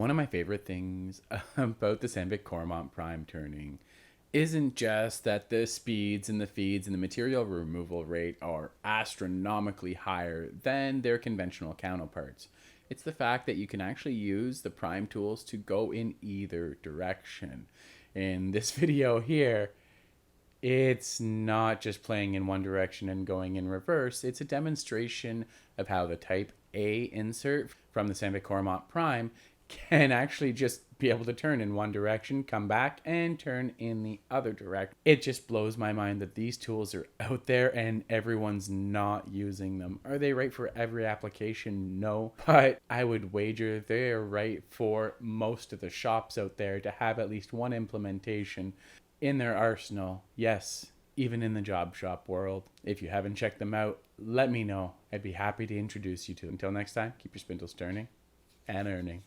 One of my favorite things about the Sandvik Coromant prime turning isn't just that the speeds and the feeds and the material removal rate are astronomically higher than their conventional counterparts. It's the fact that you can actually use the prime tools to go in either direction. In this video here, it's not just playing in one direction and going in reverse. It's a demonstration of how the type A insert from the Sandvik Coromant prime can actually just be able to turn in one direction, come back, and turn in the other direction. It just blows my mind that these tools are out there and everyone's not using them. Are they right for every application? No. But I would wager they're right for most of the shops out there to have at least one implementation in their arsenal. Yes, even in the job shop world. If you haven't checked them out, let me know. I'd be happy to introduce you to them. Until next time, keep your spindles turning and earning.